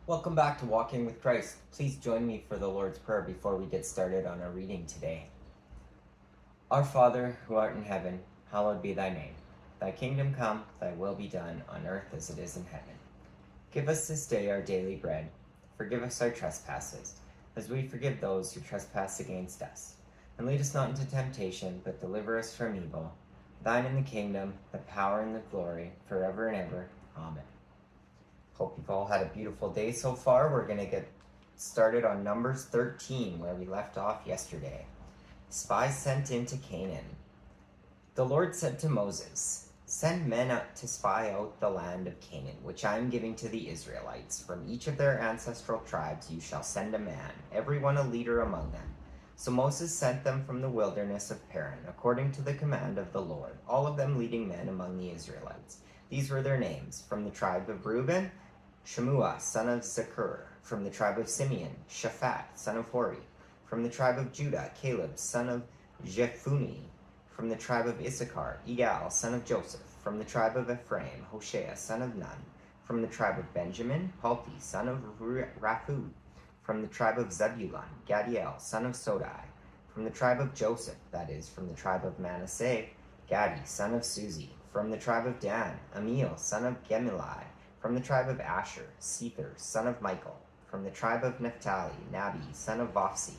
Welcome back to Walking with Christ. Please join me for the Lord's Prayer before we get started on our reading today. Our Father, who art in heaven, hallowed be thy name. Thy kingdom come, thy will be done, on earth as it is in heaven. Give us this day our daily bread. Forgive us our trespasses, as we forgive those who trespass against us. And lead us not into temptation, but deliver us from evil. Thine is the kingdom, the power, and the glory, forever and ever. Amen. Hope you've all had a beautiful day so far. We're going to get started on Numbers 13, where we left off yesterday. Spies sent into Canaan. The Lord said to Moses, "Send men out to spy out the land of Canaan, which I am giving to the Israelites. From each of their ancestral tribes you shall send a man, every one a leader among them." So Moses sent them from the wilderness of Paran, according to the command of the Lord, all of them leading men among the Israelites. These were their names: from the tribe of Reuben, Shemua, son of Zakur; from the tribe of Simeon, Shaphat, son of Hori; from the tribe of Judah, Caleb, son of Jephunneh; from the tribe of Issachar, Igal, son of Joseph; from the tribe of Ephraim, Hoshea, son of Nun; from the tribe of Benjamin, Palti, son of Raphu; from the tribe of Zebulun, Gadiel, son of Sodai; from the tribe of Joseph, that is, from the tribe of Manasseh, Gadi, son of Suzi; from the tribe of Dan, Amiel, son of Gemilai; from the tribe of Asher, Sether, son of Michael; from the tribe of Naphtali, Nabi, son of Vophsi;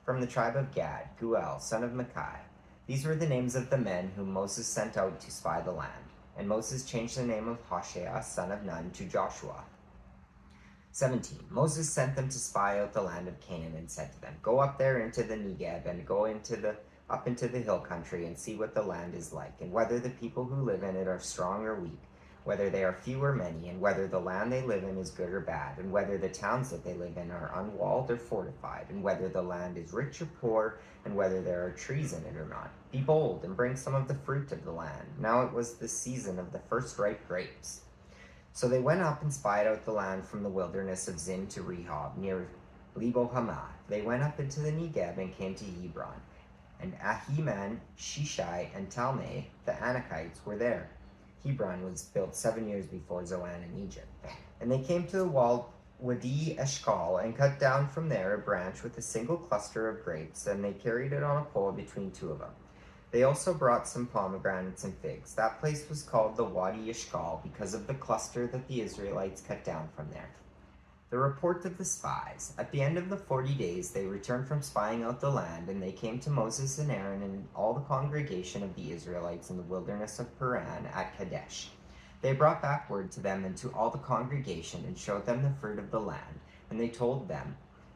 from the tribe of Gad, Guel, son of Makai. These were the names of the men whom Moses sent out to spy the land. And Moses changed the name of Hoshea, son of Nun, to Joshua. 17. Moses sent them to spy out the land of Canaan and said to them, "Go up there into the Negeb and go up into the hill country and see what the land is like, and whether the people who live in it are strong or weak, whether they are few or many, and whether the land they live in is good or bad, and whether the towns that they live in are unwalled or fortified, and whether the land is rich or poor, and whether there are trees in it or not. Be bold and bring some of the fruit of the land." Now it was the season of the first ripe grapes. So they went up and spied out the land from the wilderness of Zin to Rehob, near Lebo Hamath. They went up into the Negeb and came to Hebron. And Ahiman, Shishai, and Talmai, the Anakites, were there. Hebron was built 7 years before Zoan in Egypt. And they came to the walled Wadi Eshkol and cut down from there a branch with a single cluster of grapes, and they carried it on a pole between two of them. They also brought some pomegranates and figs. That place was called the Wadi Eshkol because of the cluster that the Israelites cut down from there. The report of the spies. At the end of the 40 days, they returned from spying out the land, and they came to Moses and Aaron and all the congregation of the Israelites in the wilderness of Paran at Kadesh. They brought back word to them and to all the congregation and showed them the fruit of the land. And they told them,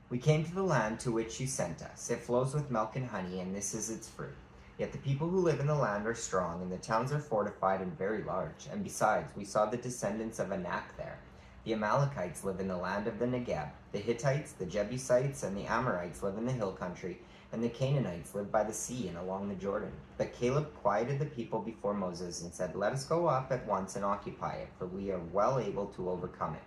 "We came to the land to which you sent us. It flows with milk and honey, and this is its fruit. Yet the people who live in the land are strong, and the towns are fortified and very large. And besides, we saw the descendants of Anak there. The Amalekites live in the land of the Negeb. The Hittites, the Jebusites, and the Amorites live in the hill country, and the Canaanites live by the sea and along the Jordan." But Caleb quieted the people before Moses and said, "Let us go up at once and occupy it, for we are well able to overcome it."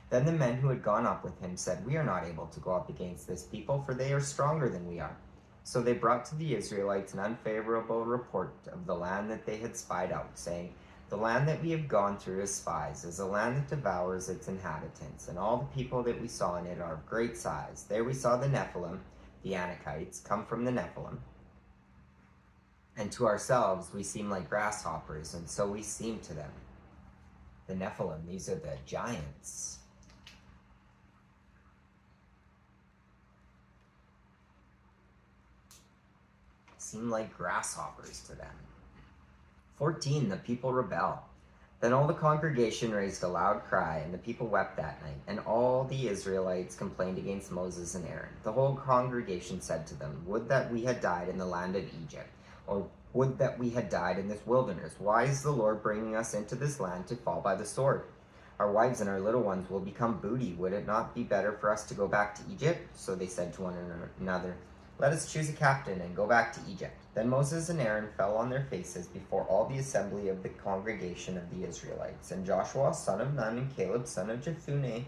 Then the men who had gone up with him said, "We are not able to go up against this people, for they are stronger than we are." So they brought to the Israelites an unfavorable report of the land that they had spied out, saying, "The land that we have gone through as spies is a land that devours its inhabitants, and all the people that we saw in it are of great size. There we saw the Nephilim, the Anakites, come from the Nephilim. And to ourselves we seem like grasshoppers, and so we seem to them." The Nephilim, these are the giants. Seem like grasshoppers to them. 14. The people rebel. Then all the congregation raised a loud cry, and the people wept that night. And all the Israelites complained against Moses and Aaron. The whole congregation said to them, "Would that we had died in the land of Egypt, or would that we had died in this wilderness. Why is the Lord bringing us into this land to fall by the sword? Our wives and our little ones will become booty. Would it not be better for us to go back to Egypt?" So they said to one another, "Let us choose a captain and go back to Egypt." Then Moses and Aaron fell on their faces before all the assembly of the congregation of the Israelites. And Joshua, son of Nun, and Caleb, son of Jephunneh,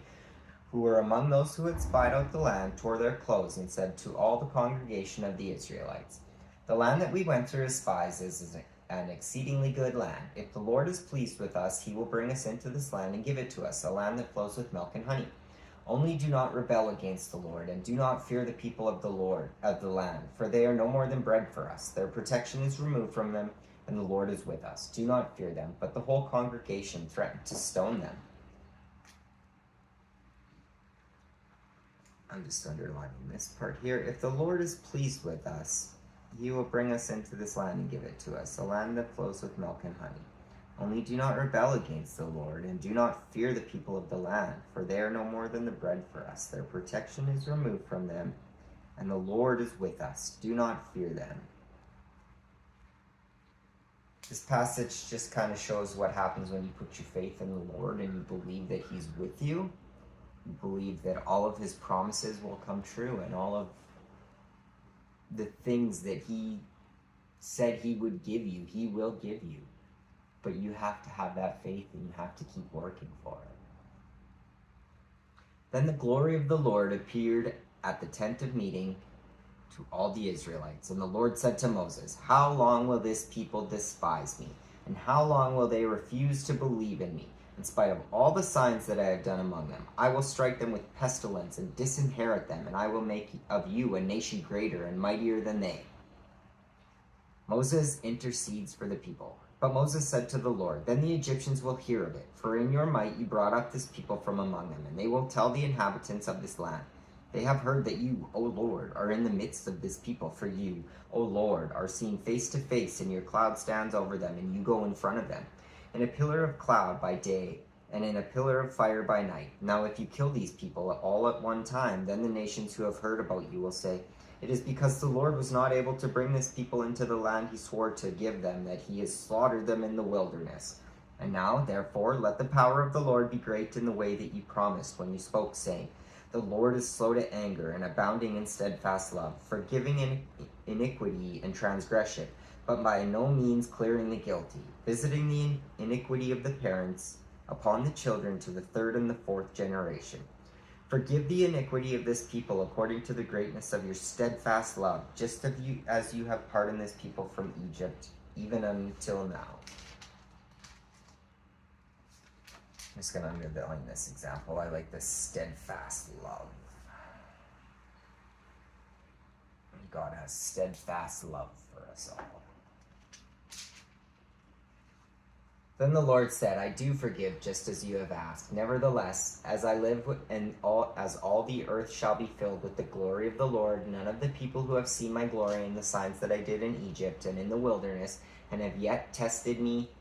who were among those who had spied out the land, tore their clothes and said to all the congregation of the Israelites, "The land that we went through as spies is an exceedingly good land. If the Lord is pleased with us, he will bring us into this land and give it to us, a land that flows with milk and honey. Only do not rebel against the Lord, and do not fear the people of the land, for they are no more than bread for us. Their protection is removed from them, and the Lord is with us. Do not fear them." But the whole congregation threatened to stone them. I'm just underlining this part here. "If the Lord is pleased with us, he will bring us into this land and give it to us, a land that flows with milk and honey. Only do not rebel against the Lord, and do not fear the people of the land, for they are no more than the bread for us. Their protection is removed from them, and the Lord is with us. Do not fear them." This passage just kind of shows what happens when you put your faith in the Lord and you believe that he's with you. You believe that all of his promises will come true, and all of the things that he said he would give you, he will give you. But you have to have that faith, and you have to keep working for it. "Then the glory of the Lord appeared at the tent of meeting to all the Israelites. And the Lord said to Moses, 'How long will this people despise me? And how long will they refuse to believe in me? In spite of all the signs that I have done among them, I will strike them with pestilence and disinherit them, and I will make of you a nation greater and mightier than they.'" Moses intercedes for the people. But Moses said to the Lord, "Then the Egyptians will hear of it, for in your might you brought up this people from among them, and they will tell the inhabitants of this land, 'They have heard that you, O Lord, are in the midst of this people, for you, O Lord, are seen face to face, and your cloud stands over them, and you go in front of them, in a pillar of cloud by day, and in a pillar of fire by night. Now if you kill these people all at one time, then the nations who have heard about you will say, it is because the Lord was not able to bring this people into the land he swore to give them, that he has slaughtered them in the wilderness. And now, therefore, let the power of the Lord be great in the way that you promised when you spoke, saying, the Lord is slow to anger and abounding in steadfast love, forgiving iniquity and transgression, but by no means clearing the guilty, visiting the iniquity of the parents upon the children to the third and the fourth generation. Forgive the iniquity of this people according to the greatness of your steadfast love, just as you have pardoned this people from Egypt, even until now." I'm just going to underline this example. I like this steadfast love. God has steadfast love for us all. Then the Lord said, "I do forgive just as you have asked. Nevertheless, as I live and as all the earth shall be filled with the glory of the Lord, none of the people who have seen my glory and the signs that I did in Egypt and in the wilderness, and have yet tested me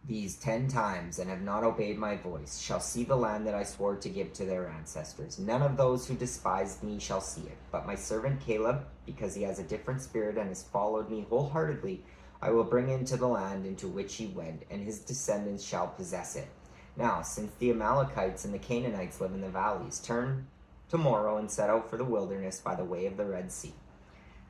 these 10 times and have not obeyed my voice, shall see the land that I swore to give to their ancestors. None of those who despised me shall see it. But my servant Caleb, because he has a different spirit and has followed me wholeheartedly, I will bring into the land into which he went, and his descendants shall possess it. Now, since the Amalekites and the Canaanites live in the valleys, turn tomorrow and set out for the wilderness by the way of the Red Sea."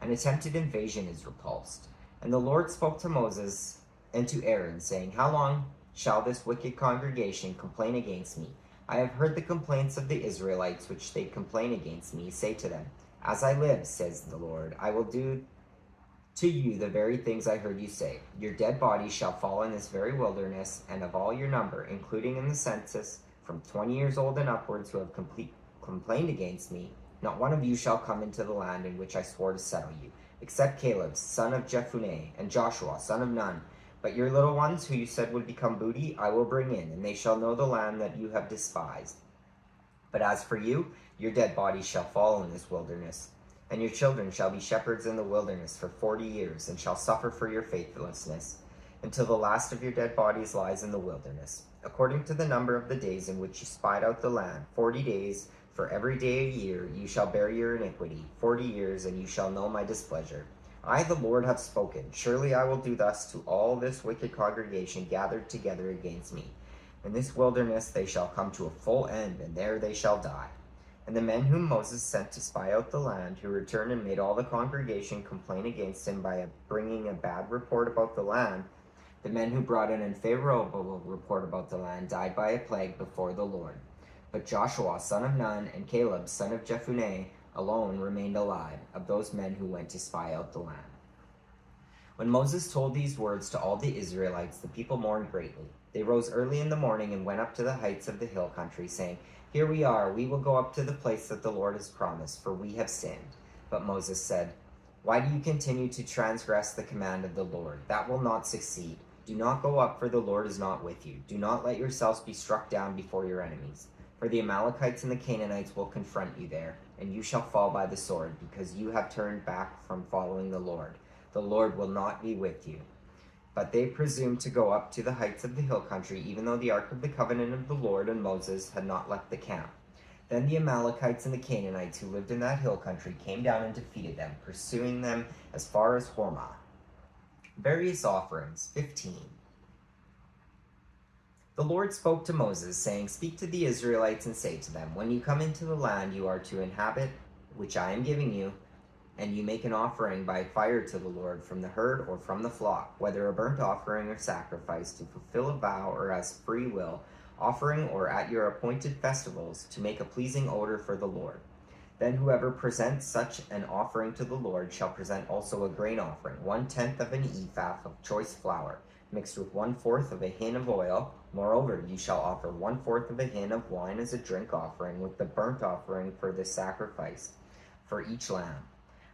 An attempted invasion is repulsed. And the Lord spoke to Moses and to Aaron, saying, "How long shall this wicked congregation complain against me? I have heard the complaints of the Israelites, which they complain against me. Say to them, as I live, says the Lord, I will do to you the very things I heard you say. Your dead bodies shall fall in this very wilderness, and of all your number, including in the census, from 20 years old and upwards who have complained against me, not one of you shall come into the land in which I swore to settle you, except Caleb, son of Jephunneh, and Joshua, son of Nun. But your little ones, who you said would become booty, I will bring in, and they shall know the land that you have despised. But as for you, your dead bodies shall fall in this wilderness, and your children shall be shepherds in the wilderness for 40 years, and shall suffer for your faithlessness, until the last of your dead bodies lies in the wilderness. According to the number of the days in which you spied out the land, 40 days, for every day a year, you shall bear your iniquity, 40 years, and you shall know my displeasure. I, the Lord, have spoken. Surely I will do thus to all this wicked congregation gathered together against me. In this wilderness they shall come to a full end, and there they shall die. And the men whom Moses sent to spy out the land, who returned and made all the congregation complain against him by bringing a bad report about the land, the men who brought an unfavorable report about the land died by a plague before the Lord. But Joshua, son of Nun, and Caleb, son of Jephunneh, alone remained alive, of those men who went to spy out the land. When Moses told these words to all the Israelites, the people mourned greatly. They rose early in the morning and went up to the heights of the hill country, saying, "Here we are, we will go up to the place that the Lord has promised, for we have sinned." But Moses said, "Why do you continue to transgress the command of the Lord? That will not succeed. Do not go up, for the Lord is not with you. Do not let yourselves be struck down before your enemies. For the Amalekites and the Canaanites will confront you there, and you shall fall by the sword, because you have turned back from following the Lord. The Lord will not be with you." But they presumed to go up to the heights of the hill country, even though the ark of the covenant of the Lord and Moses had not left the camp. Then the Amalekites and the Canaanites who lived in that hill country came down and defeated them, pursuing them as far as Hormah. Various offerings, 15. The Lord spoke to Moses, saying, "Speak to the Israelites and say to them, when you come into the land you are to inhabit, which I am giving you, and you make an offering by fire to the Lord from the herd or from the flock, whether a burnt offering or sacrifice, to fulfill a vow or as free will, offering or at your appointed festivals, to make a pleasing odor for the Lord. Then whoever presents such an offering to the Lord shall present also a grain offering, 1/10 of an ephah of choice flour, mixed with 1/4 of a hin of oil. Moreover, you shall offer 1/4 of a hin of wine as a drink offering, with the burnt offering for the sacrifice for each lamb.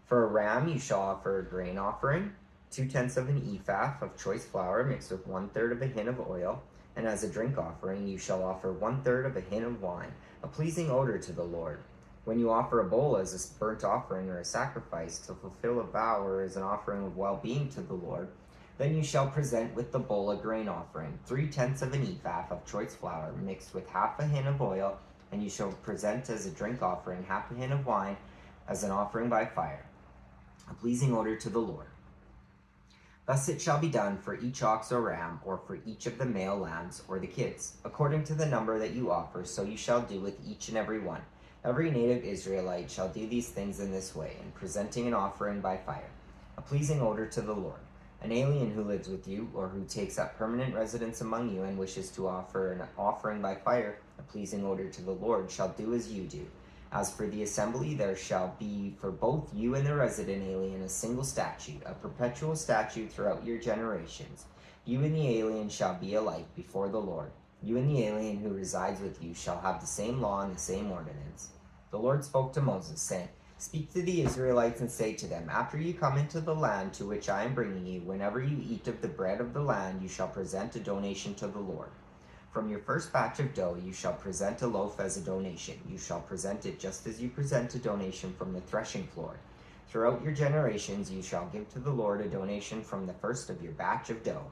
For a ram you shall offer a grain offering, 2/10 of an ephah of choice flour mixed with 1/3 of a hin of oil, and as a drink offering you shall offer 1/3 of a hin of wine, a pleasing odor to the Lord. When you offer a bull as a burnt offering or a sacrifice to fulfill a vow or as an offering of well-being to the Lord, then you shall present with the bull a grain offering, 3/10 of an ephah of choice flour mixed with half a hin of oil, and you shall present as a drink offering half a hin of wine as an offering by fire, a pleasing odor to the Lord. Thus it shall be done for each ox or ram, or for each of the male lambs or the kids. According to the number that you offer, so you shall do with each and every one. Every native Israelite shall do these things in this way, in presenting an offering by fire, a pleasing odor to the Lord. An alien who lives with you, or who takes up permanent residence among you and wishes to offer an offering by fire, a pleasing odor to the Lord, shall do as you do. As for the assembly, there shall be for both you and the resident alien a single statute, a perpetual statute throughout your generations. You and the alien shall be alike before the Lord. You and the alien who resides with you shall have the same law and the same ordinance. The Lord spoke to Moses, saying, "Speak to the Israelites and say to them, after you come into the land to which I am bringing you, whenever you eat of the bread of the land, you shall present a donation to the Lord. From your first batch of dough you shall present a loaf as a donation. You shall present it just as you present a donation from the threshing floor. Throughout your generations you shall give to the Lord a donation from the first of your batch of dough.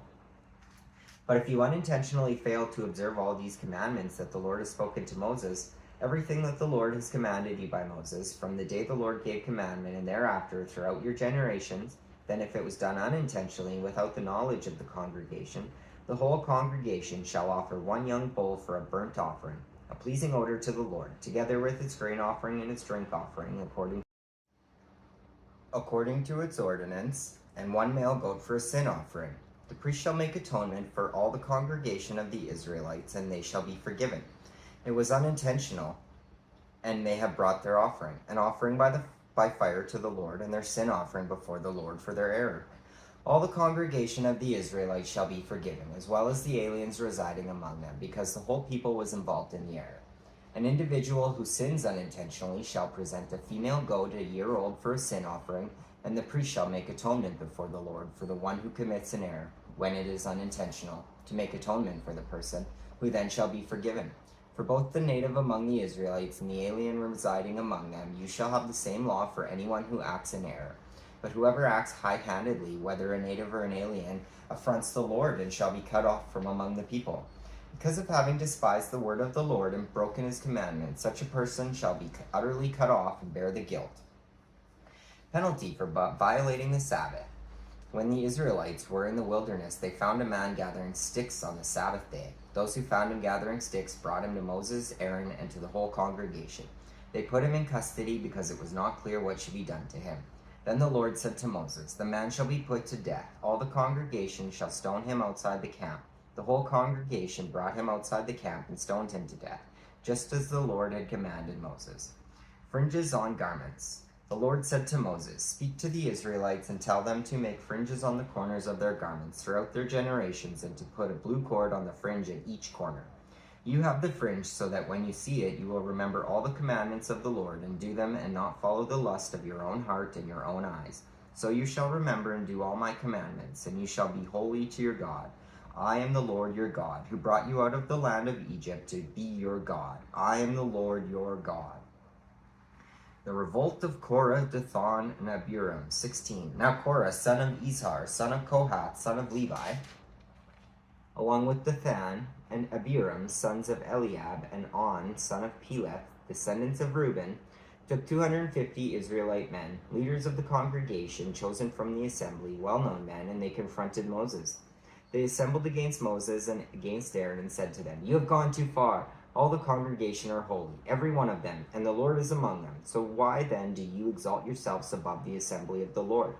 But if you unintentionally fail to observe all these commandments that the Lord has spoken to Moses, everything that the Lord has commanded you by Moses, from the day the Lord gave commandment and thereafter throughout your generations, then if it was done unintentionally without the knowledge of the congregation, the whole congregation shall offer one young bull for a burnt offering, a pleasing odor to the Lord, together with its grain offering and its drink offering, according to its ordinance, and one male goat for a sin offering. The priest shall make atonement for all the congregation of the Israelites, and they shall be forgiven. It was unintentional, and they have brought their offering, an offering by fire to the Lord, and their sin offering before the Lord for their error. All the congregation of the Israelites shall be forgiven, as well as the aliens residing among them, because the whole people was involved in the error. An individual who sins unintentionally shall present a female goat a year old for a sin offering, and the priest shall make atonement before the Lord for the one who commits an error, when it is unintentional, to make atonement for the person, who then shall be forgiven. For both the native among the Israelites and the alien residing among them, you shall have the same law for anyone who acts in error. But whoever acts high-handedly, whether a native or an alien, affronts the Lord and shall be cut off from among the people. Because of having despised the word of the Lord and broken his commandments, such a person shall be utterly cut off and bear the guilt. Penalty for violating the Sabbath. When the Israelites were in the wilderness, they found a man gathering sticks on the Sabbath day. Those who found him gathering sticks brought him to Moses, Aaron, and to the whole congregation. They put him in custody because it was not clear what should be done to him. Then the Lord said to Moses, "The man shall be put to death. All the congregation shall stone him outside the camp." The whole congregation brought him outside the camp and stoned him to death, just as the Lord had commanded Moses. Fringes on garments. The Lord said to Moses, "Speak to the Israelites and tell them to make fringes on the corners of their garments throughout their generations and to put a blue cord on the fringe at each corner. You have the fringe so that when you see it, you will remember all the commandments of the Lord and do them and not follow the lust of your own heart and your own eyes. So you shall remember and do all my commandments, and you shall be holy to your God. I am the Lord your God, who brought you out of the land of Egypt to be your God. I am the Lord your God." The revolt of Korah, Dathan, and Abiram. 16. Now Korah, son of Izhar, son of Kohath, son of Levi, along with Dathan and Abiram, sons of Eliab, and On, son of Peleth, descendants of Reuben, took 250 Israelite men, leaders of the congregation, chosen from the assembly, well-known men, and they confronted Moses. They assembled against Moses and against Aaron and said to them, "You have gone too far. All the congregation are holy, every one of them, and the Lord is among them. So why then do you exalt yourselves above the assembly of the Lord?"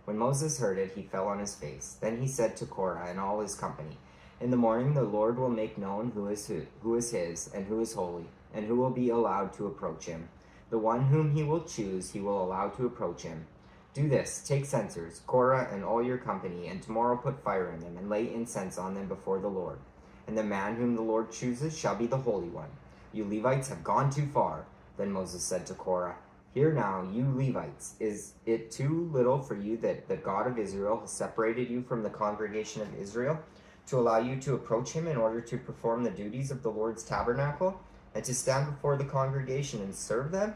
When Moses heard it, he fell on his face. Then he said to Korah and all his company, "In the morning the Lord will make known who is his, and who is holy, and who will be allowed to approach him. The one whom he will choose, he will allow to approach him. Do this, take censers, Korah and all your company, and tomorrow put fire in them, and lay incense on them before the Lord. And the man whom the Lord chooses shall be the Holy One. You Levites have gone too far." Then Moses said to Korah, "Hear now, you Levites, is it too little for you that the God of Israel has separated you from the congregation of Israel, to allow you to approach him in order to perform the duties of the Lord's tabernacle, and to stand before the congregation and serve them?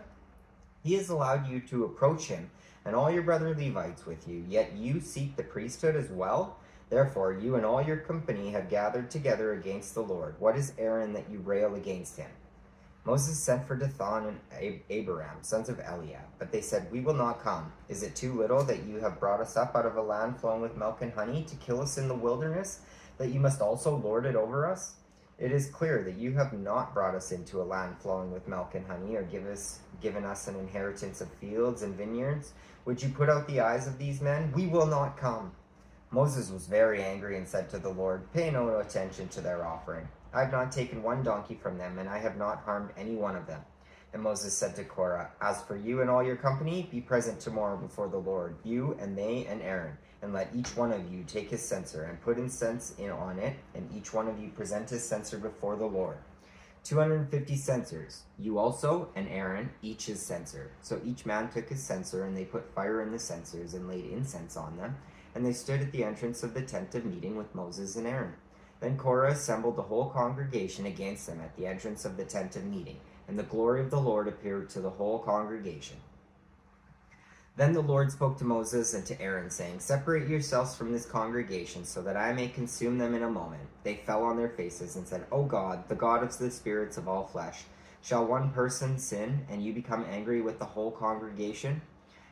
He has allowed you to approach him, and all your brother Levites with you, yet you seek the priesthood as well? Therefore, you and all your company have gathered together against the Lord. What is Aaron that you rail against him?" Moses sent for Dathan and Abiram, sons of Eliab, but they said, "We will not come. Is it too little that you have brought us up out of a land flowing with milk and honey to kill us in the wilderness, that you must also lord it over us? It is clear that you have not brought us into a land flowing with milk and honey, or given us an inheritance of fields and vineyards. Would you put out the eyes of these men? We will not come." Moses was very angry and said to the Lord, "Pay no attention to their offering. I have not taken one donkey from them, and I have not harmed any one of them." And Moses said to Korah, "As for you and all your company, be present tomorrow before the Lord, you and they and Aaron, and let each one of you take his censer and put incense on it, and each one of you present his censer before the Lord. 250 censers, you also and Aaron, each his censer." So each man took his censer, and they put fire in the censers and laid incense on them. And they stood at the entrance of the tent of meeting with Moses and Aaron. Then Korah assembled the whole congregation against them at the entrance of the tent of meeting, and the glory of the Lord appeared to the whole congregation. Then the Lord spoke to Moses and to Aaron, saying, "Separate yourselves from this congregation, so that I may consume them in a moment." They fell on their faces and said, "O God, the God of the spirits of all flesh, shall one person sin, and you become angry with the whole congregation?"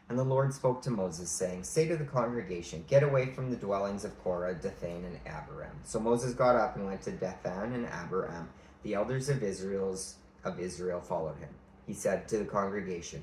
And the Lord spoke to Moses, saying, "Say to the congregation, get away from the dwellings of Korah, Dathan, and Abiram." So Moses got up and went to Dathan and Abiram. The elders of Israel followed him. He said to the congregation,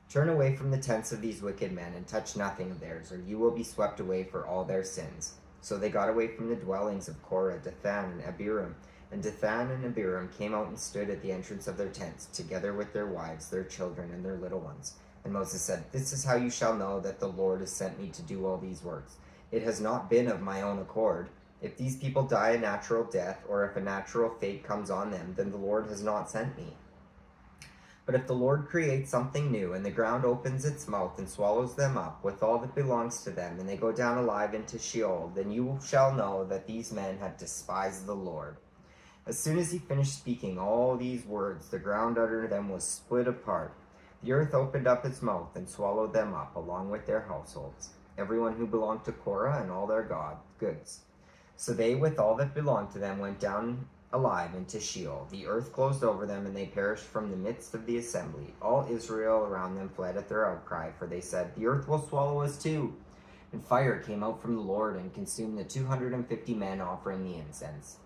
"Turn away from the tents of these wicked men, and touch nothing of theirs, or you will be swept away for all their sins." So they got away from the dwellings of Korah, Dathan, and Abiram. And Dathan and Abiram came out and stood at the entrance of their tents, together with their wives, their children, and their little ones. And Moses said, "This is how you shall know that the Lord has sent me to do all these works. It has not been of my own accord. If these people die a natural death, or if a natural fate comes on them, then the Lord has not sent me. But if the Lord creates something new, and the ground opens its mouth and swallows them up with all that belongs to them, and they go down alive into Sheol, then you shall know that these men have despised the Lord." As soon as he finished speaking all these words, the ground under them was split apart. The earth opened up its mouth and swallowed them up, along with their households, everyone who belonged to Korah and all their goods. So they, with all that belonged to them, went down alive into Sheol. The earth closed over them, and they perished from the midst of the assembly. All Israel around them fled at their outcry, for they said, "The earth will swallow us too." And fire came out from the Lord and consumed the 250 men offering the incense.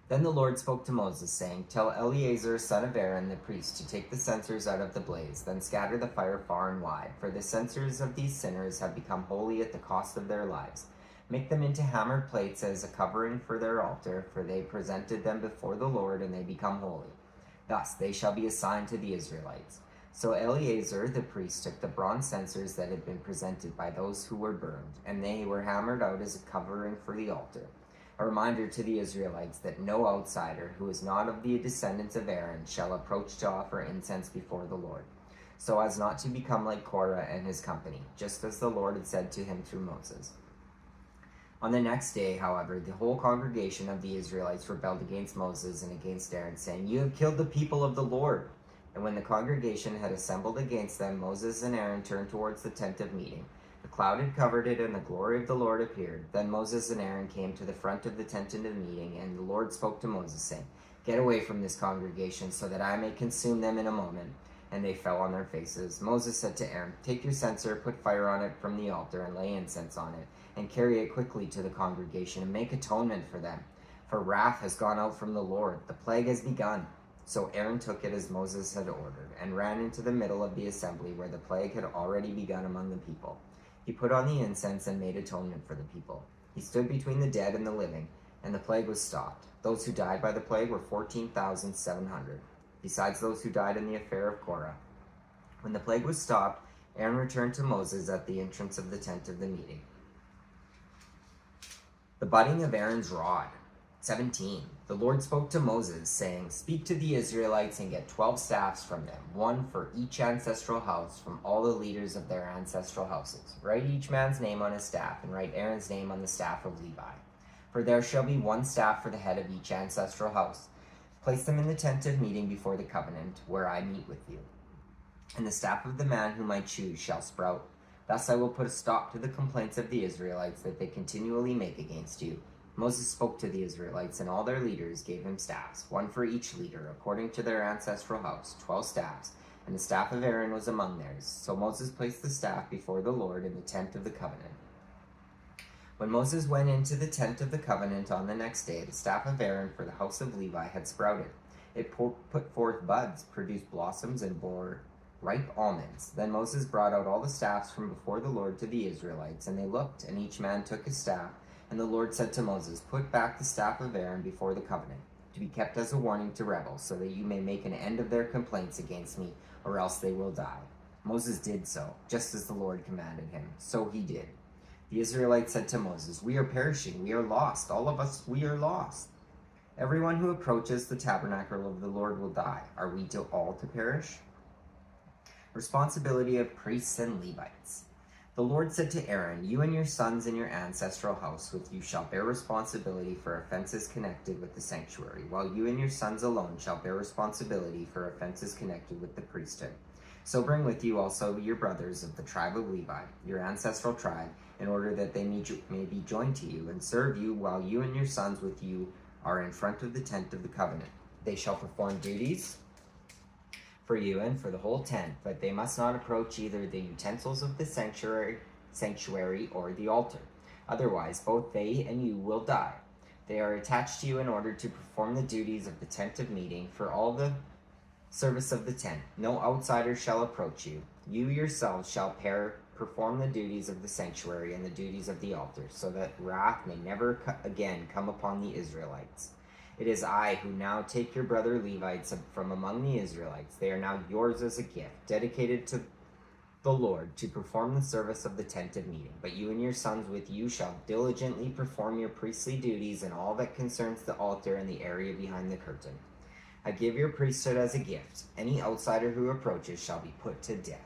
Then the Lord spoke to Moses, saying, "Tell Eleazar, son of Aaron, the priest, to take the censers out of the blaze, then scatter the fire far and wide. For the censers of these sinners have become holy at the cost of their lives. Make them into hammered plates as a covering for their altar, for they presented them before the Lord, and they become holy. Thus they shall be a sign to the Israelites. So Eleazar the priest took the bronze censers that had been presented by those who were burned, and they were hammered out as a covering for the altar, a reminder to the Israelites that no outsider who is not of the descendants of Aaron shall approach to offer incense before the Lord, so as not to become like Korah and his company, just as the Lord had said to him through Moses. On the next day, however, the whole congregation of the Israelites rebelled against Moses and against Aaron, saying, "You have killed the people of the Lord." And when the congregation had assembled against them, Moses and Aaron turned towards the tent of meeting. The cloud had covered it, and the glory of the Lord appeared. Then Moses and Aaron came to the front of the tent of meeting, and the Lord spoke to Moses, saying, "Get away from this congregation, so that I may consume them in a moment." And they fell on their faces. Moses said to Aaron, "Take your censer, put fire on it from the altar, and lay incense on it, and carry it quickly to the congregation, and make atonement for them. For wrath has gone out from the Lord, the plague has begun." So Aaron took it as Moses had ordered, and ran into the middle of the assembly where the plague had already begun among the people. He put on the incense and made atonement for the people. He stood between the dead and the living, and the plague was stopped. Those who died by the plague were 14,700, besides those who died in the affair of Korah. When the plague was stopped, Aaron returned to Moses at the entrance of the tent of the meeting. The budding of Aaron's rod. 17. The Lord spoke to Moses, saying, "Speak to the Israelites and get 12 staffs from them, one for each ancestral house from all the leaders of their ancestral houses. Write each man's name on his staff, and write Aaron's name on the staff of Levi. For there shall be one staff for the head of each ancestral house. Place them in the tent of meeting before the covenant, where I meet with you. And the staff of the man whom I choose shall sprout. Thus I will put a stop to the complaints of the Israelites that they continually make against you." Moses spoke to the Israelites, and all their leaders gave him staffs, one for each leader, according to their ancestral house, 12 staffs, and the staff of Aaron was among theirs. So Moses placed the staff before the Lord in the tent of the covenant. When Moses went into the tent of the covenant on the next day, the staff of Aaron for the house of Levi had sprouted. It put forth buds, produced blossoms, and bore ripe almonds. Then Moses brought out all the staffs from before the Lord to the Israelites, and they looked, and each man took his staff. And the Lord said to Moses, "Put back the staff of Aaron before the covenant, to be kept as a warning to rebels, so that you may make an end of their complaints against me, or else they will die." Moses did so, just as the Lord commanded him. So he did. The Israelites said to Moses, "We are perishing, we are lost, all of us, we are lost. Everyone who approaches the tabernacle of the Lord will die. Are we all to perish?" Responsibility of priests and Levites. The Lord said to Aaron, "You and your sons and your ancestral house with you shall bear responsibility for offenses connected with the sanctuary, while you and your sons alone shall bear responsibility for offenses connected with the priesthood. So bring with you also your brothers of the tribe of Levi, your ancestral tribe, in order that they may be joined to you and serve you while you and your sons with you are in front of the tent of the covenant. They shall perform duties for you and for the whole tent, but they must not approach either the utensils of the sanctuary or the altar. Otherwise, both they and you will die. They are attached to you in order to perform the duties of the tent of meeting for all the service of the tent. No outsider shall approach you. You yourselves shall perform the duties of the sanctuary and the duties of the altar, so that wrath may never again come upon the Israelites. It is I who now take your brother Levites from among the Israelites. They are now yours as a gift, dedicated to the Lord to perform the service of the tent of meeting. But you and your sons with you shall diligently perform your priestly duties in all that concerns the altar and the area behind the curtain. I give your priesthood as a gift. Any outsider who approaches shall be put to death."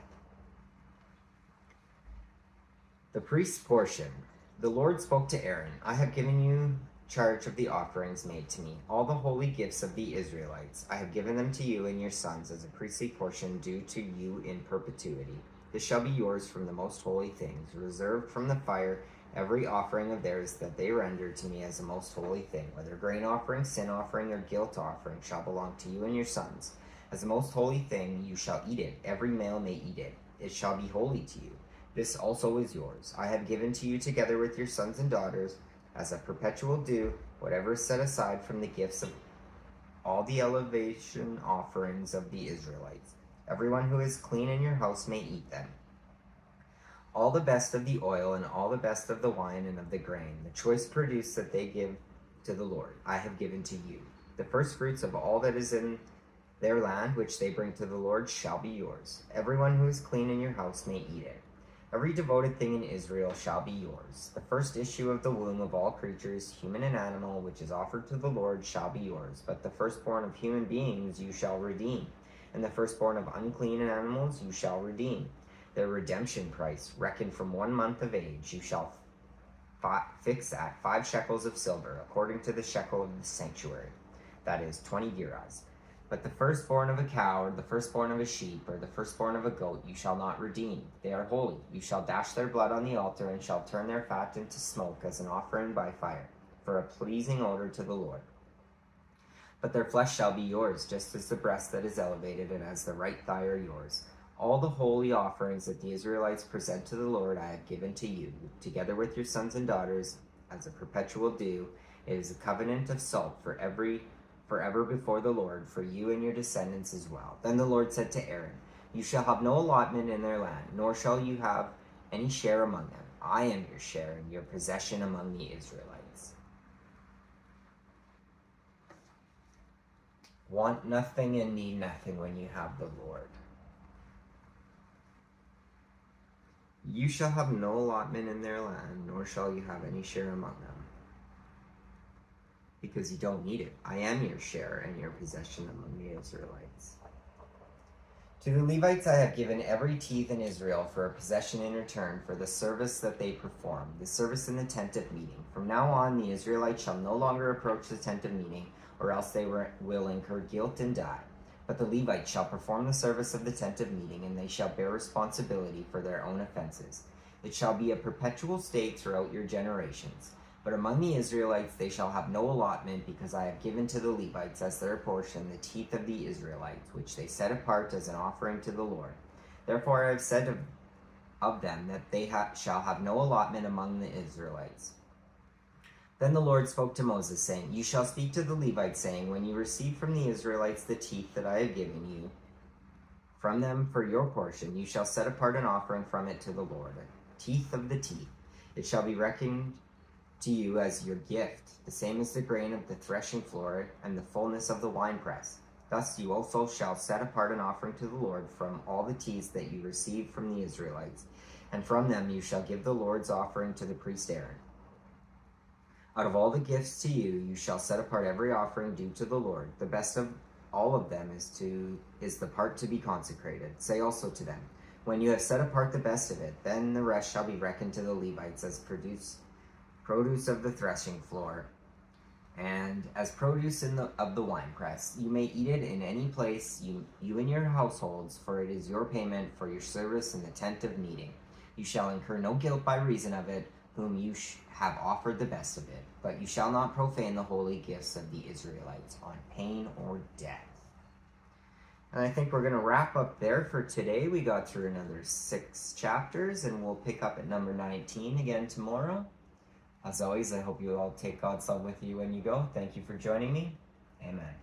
The priest's portion. The Lord spoke to Aaron, "I have given you charge of the offerings made to me, all the holy gifts of the Israelites. I have given them to you and your sons as a priestly portion due to you in perpetuity. This shall be yours from the most holy things, reserved from the fire, every offering of theirs that they render to me as a most holy thing, whether grain offering, sin offering, or guilt offering, shall belong to you and your sons. As a most holy thing you shall eat it, every male may eat it. It shall be holy to you. This also is yours. I have given to you together with your sons and daughters, as a perpetual due, whatever is set aside from the gifts of all the elevation offerings of the Israelites. Everyone who is clean in your house may eat them. All the best of the oil and all the best of the wine and of the grain, the choice produce that they give to the Lord, I have given to you. The first fruits of all that is in Their land, which they bring to the Lord, shall be yours. Everyone who is clean in your house may eat it. Every devoted thing in Israel shall be yours. The first issue of the womb of all creatures, human and animal, which is offered to the Lord, shall be yours. But the firstborn of human beings you shall redeem, and the firstborn of unclean animals you shall redeem. Their redemption price, reckoned from 1 month of age, you shall fix at 5 shekels of silver, according to the shekel of the sanctuary, that is 20 gerahs. But the firstborn of a cow, or the firstborn of a sheep, or the firstborn of a goat, you shall not redeem. They are holy. You shall dash their blood on the altar, and shall turn their fat into smoke as an offering by fire, for a pleasing odor to the Lord. But their flesh shall be yours, just as the breast that is elevated, and as the right thigh are yours. All the holy offerings that the Israelites present to the Lord I have given to you, together with your sons and daughters, as a perpetual due. It is a covenant of salt forever before the Lord, for you and your descendants as well. Then the Lord said to Aaron, you shall have no allotment in their land, nor shall you have any share among them. I am your share and your possession among the Israelites. Want nothing and need nothing when you have the Lord. You shall have no allotment in their land, nor shall you have any share among them, because you don't need it. I am your share and your possession among the Israelites. To the Levites I have given every teeth in Israel for a possession in return for the service that they perform, the service in the tent of meeting. From now on, the Israelites shall no longer approach the tent of meeting, or else they will incur guilt and die. But the Levites shall perform the service of the tent of meeting, and they shall bear responsibility for their own offenses. It shall be a perpetual state throughout your generations. But among the Israelites they shall have no allotment, because I have given to the Levites as their portion the teeth of the Israelites, which they set apart as an offering to the Lord. Therefore I have said of them that they shall have no allotment among the Israelites. Then the Lord spoke to Moses, saying, you shall speak to the Levites, saying, when you receive from the Israelites the teeth that I have given you from them for your portion, you shall set apart an offering from it to the Lord, a teeth of the teeth. It shall be reckoned to you as your gift, the same as the grain of the threshing floor and the fullness of the winepress. Thus you also shall set apart an offering to the Lord from all the teeths that you receive from the Israelites, and from them you shall give the Lord's offering to the priest Aaron. Out of all the gifts to you, you shall set apart every offering due to the Lord. The best of all of them is the part to be consecrated. Say also to them, when you have set apart the best of it, then the rest shall be reckoned to the Levites as produce of the threshing floor, and as produce of the winepress. You may eat it in any place, you and your households, for it is your payment for your service in the tent of meeting. You shall incur no guilt by reason of it, whom you have offered the best of it, but you shall not profane the holy gifts of the Israelites on pain or death. And I think we're going to wrap up there for today. We got through another 6 chapters, and we'll pick up at number 19 again tomorrow. As always, I hope you all take God's love with you when you go. Thank you for joining me. Amen.